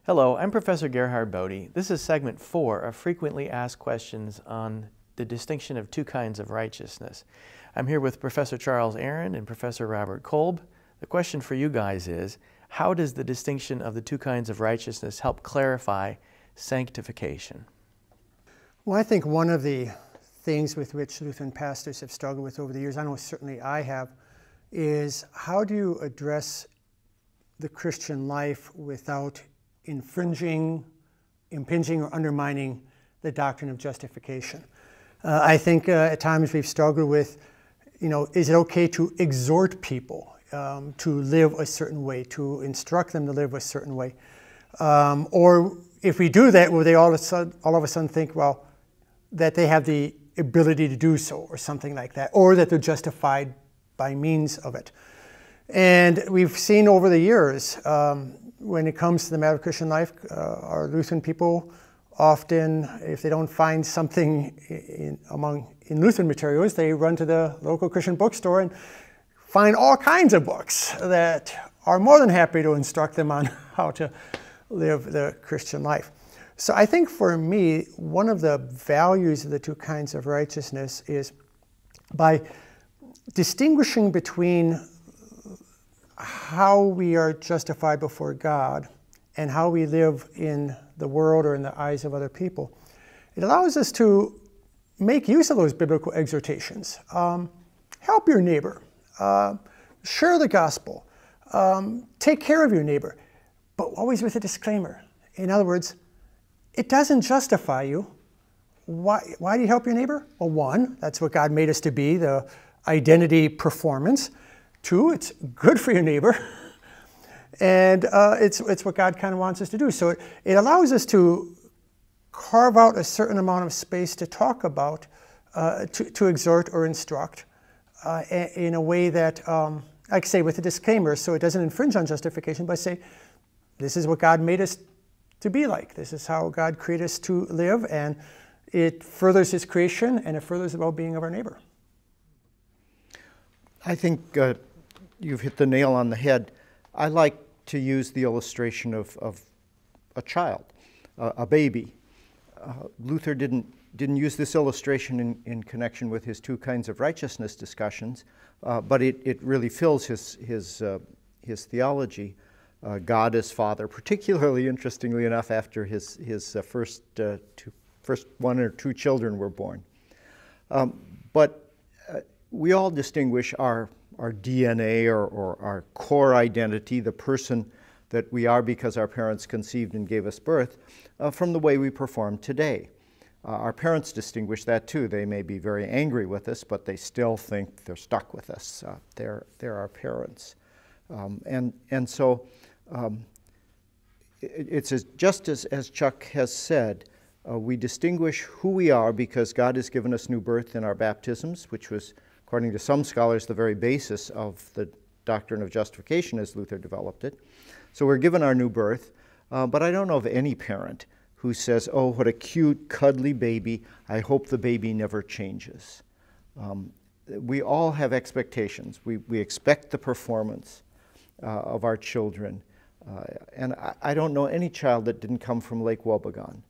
Hello, I'm Professor Gerhard Bodie. This is segment 4 of frequently asked questions on the distinction of two kinds of righteousness. I'm here with Professor Charles Aaron and Professor Robert Kolb. The question for you guys is, how does the distinction of the two kinds of righteousness help clarify sanctification? Well, I think one of the things with which Lutheran pastors have struggled with over the years, I know certainly I have, is how do you address the Christian life without impinging or undermining the doctrine of justification. I think at times we've struggled with, is it okay to exhort people to live a certain way, to instruct them to live a certain way? Or if we do that, will they all of a sudden think, well, that they have the ability to do so, or something like that, or that they're justified by means of it. And we've seen over the years, when it comes to the matter of Christian life, our Lutheran people often, if they don't find something in Lutheran materials, they run to the local Christian bookstore and find all kinds of books that are more than happy to instruct them on how to live the Christian life. So I think for me, one of the values of the two kinds of righteousness is by distinguishing between how we are justified before God and how we live in the world or in the eyes of other people. It allows us to make use of those biblical exhortations. Help your neighbor. Share the gospel. Take care of your neighbor. But always with a disclaimer. In other words, it doesn't justify you. Why do you help your neighbor? Well, one, that's what God made us to be, the identity performance. Two, it's good for your neighbor. And it's what God kind of wants us to do. So it allows us to carve out a certain amount of space to talk about, to exhort or instruct in a way that, like I say, with a disclaimer, so it doesn't infringe on justification, but say, this is what God made us to be like. This is how God created us to live, and it furthers His creation, and it furthers the well-being of our neighbor. I think you've hit the nail on the head. I like to use the illustration of a child, a baby. Luther didn't use this illustration in connection with his two kinds of righteousness discussions, but it really fills his theology. God as Father, particularly interestingly enough after his first one or two children were born. But we all distinguish our DNA or our core identity, the person that we are because our parents conceived and gave us birth, from the way we perform today. Our parents distinguish that too. They may be very angry with us, but they still think they're stuck with us. They're our parents. And so it's just as Chuck has said, we distinguish who we are because God has given us new birth in our baptisms, which was, according to some scholars, the very basis of the doctrine of justification as Luther developed it. So we're given our new birth, but I don't know of any parent who says, oh, what a cute, cuddly baby, I hope the baby never changes. We all have expectations. We expect the performance of our children. And I don't know any child that didn't come from Lake Wobegon.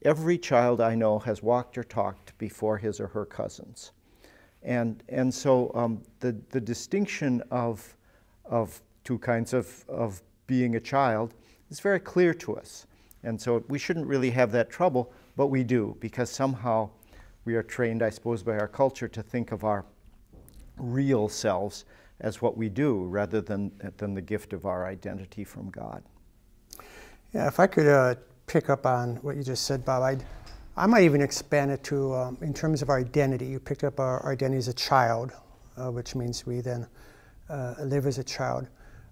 Every child I know has walked or talked before his or her cousins. And so the distinction of two kinds of being a child is very clear to us. And so we shouldn't really have that trouble, but we do, because somehow we are trained, I suppose, by our culture to think of our real selves as what we do rather than the gift of our identity from God. Yeah, if I could pick up on what you just said, Bob, I might even expand it to, in terms of our identity. You picked up our identity as a child, which means we then live as a child.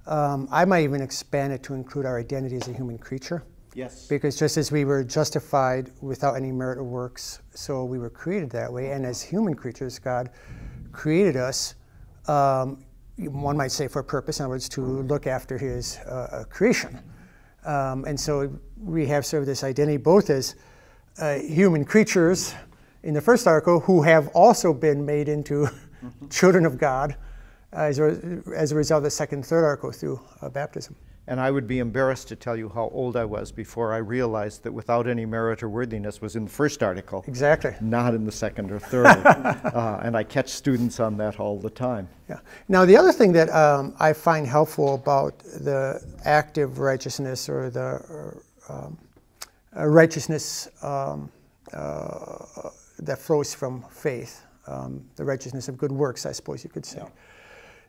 I might even expand it to include our identity as a human creature. Yes. Because just as we were justified without any merit or works, so we were created that way. And as human creatures, God created us, one might say for a purpose, in other words, to look after His creation. And so we have sort of this identity both as human creatures in the first article who have also been made into children of God as a result of the second and third article through baptism. And I would be embarrassed to tell you how old I was before I realized that without any merit or worthiness was in the first article. Exactly. Not in the second or third. And I catch students on that all the time. Yeah. Now, the other thing that I find helpful about the active righteousness or the righteousness that flows from faith, the righteousness of good works, I suppose you could say, yeah,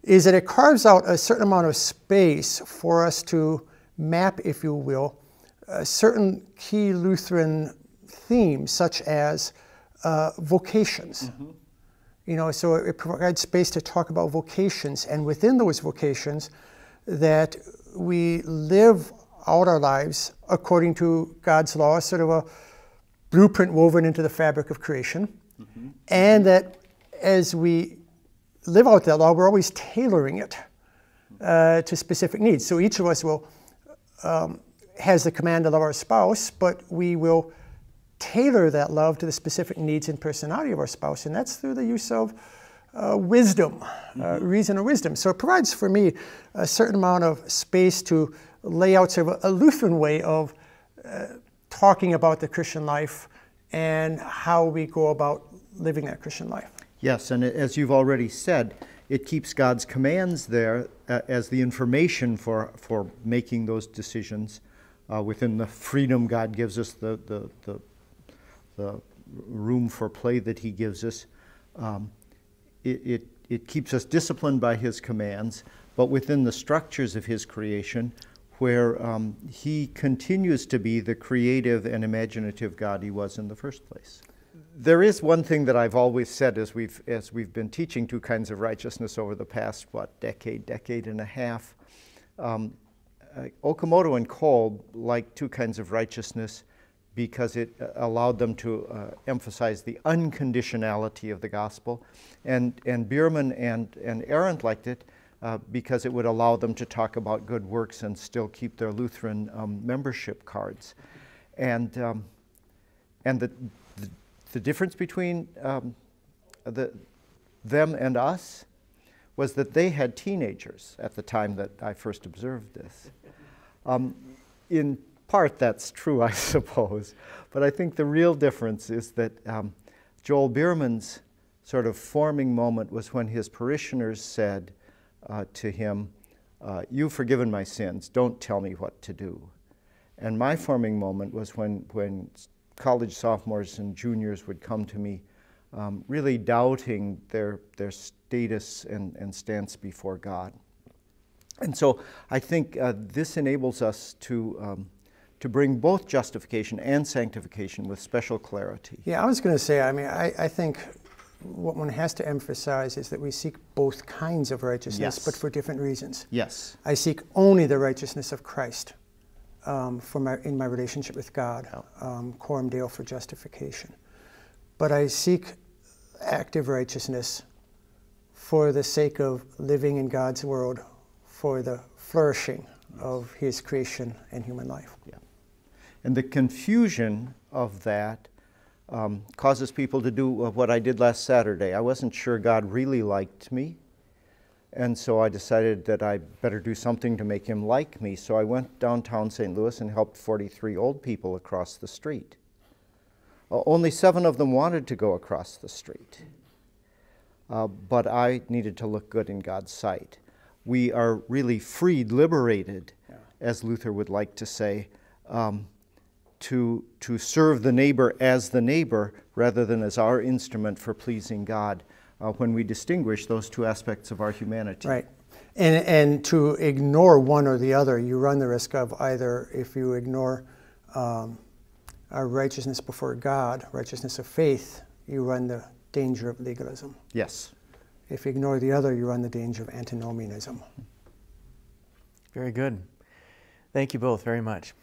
is that it carves out a certain amount of space for us to map, if you will, certain key Lutheran themes, such as vocations. Mm-hmm. You know, so it provides space to talk about vocations, and within those vocations, that we live out our lives according to God's law, sort of a blueprint woven into the fabric of creation, mm-hmm, and that as we live out that law, we're always tailoring it to specific needs. So each of us will has the command to love our spouse, but we will tailor that love to the specific needs and personality of our spouse, and that's through the use of wisdom, reason or wisdom. So it provides for me a certain amount of space to lay out sort of a Lutheran way of talking about the Christian life and how we go about living that Christian life. Yes, and as you've already said, it keeps God's commands there as the information for making those decisions within the freedom God gives us, the room for play that He gives us. It keeps us disciplined by His commands, but within the structures of His creation, where He continues to be the creative and imaginative God He was in the first place. There is one thing that I've always said as we've been teaching two kinds of righteousness over the past, decade and a half. Okamoto and Kolb liked two kinds of righteousness because it allowed them to emphasize the unconditionality of the gospel. And Bierman and Arendt liked it because it would allow them to talk about good works and still keep their Lutheran membership cards. And the difference between them and us was that they had teenagers at the time that I first observed this. In part, that's true, I suppose, but I think the real difference is that Joel Bierman's sort of forming moment was when his parishioners said to him, "You've forgiven my sins, don't tell me what to do." And my forming moment was when college sophomores and juniors would come to me really doubting their status and stance before God. And so I think this enables us to bring both justification and sanctification with special clarity. Yeah, I was going to say, I mean, I think what one has to emphasize is that we seek both kinds of righteousness, yes, but for different reasons. Yes. I seek only the righteousness of Christ in my relationship with God, coram Deo for justification. But I seek active righteousness for the sake of living in God's world, for the flourishing, yes, of His creation and human life. Yeah. And the confusion of that causes people to do what I did last Saturday. I wasn't sure God really liked me, and so I decided that I better do something to make Him like me. So I went downtown St. Louis and helped 43 old people across the street. Only 7 of them wanted to go across the street. But I needed to look good in God's sight. We are really freed, liberated, yeah, as Luther would like to say, to serve the neighbor as the neighbor rather than as our instrument for pleasing God. When we distinguish those two aspects of our humanity. Right. And to ignore one or the other, you run the risk of either, if you ignore our righteousness before God, righteousness of faith, you run the danger of legalism. Yes. If you ignore the other, you run the danger of antinomianism. Very good. Thank you both very much.